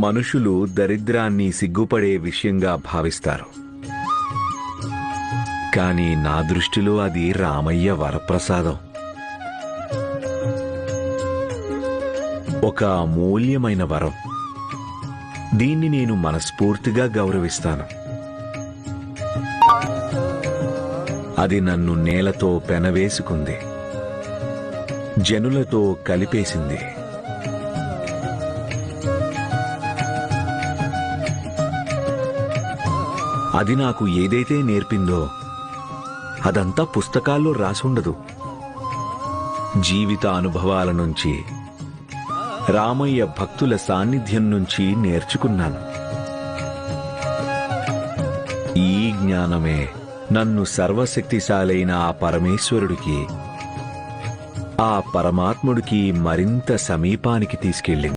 మనుషులు దరిద్రాన్ని సిగ్గుపడే విషయంగా భావిస్తారు. కానీ నా దృష్టిలో అది రామయ్య వరప్రసాదం. ఒక అమూల్యమైన వరం. దీన్ని నేను మనస్ఫూర్తిగా గౌరవిస్తాను. అది నన్ను నేలతో పెనవేసుకుంది, జనులతో కలిపేసింది. అది నాకు ఏదైతే నేర్పిందో అదంతా పుస్తకాల్లో రాసుండదు. జీవిత అనుభవాల నుంచి, రామయ్య భక్తుల సాన్నిధ్యం నుంచి నేర్చుకున్నాను. ఈ జ్ఞానమే నన్ను సర్వశక్తిశాలైన ఆ పరమేశ్వరుడికి, ఆ పరమాత్ముడికి మరింత సమీపానికి తీసుకెళ్ళింది.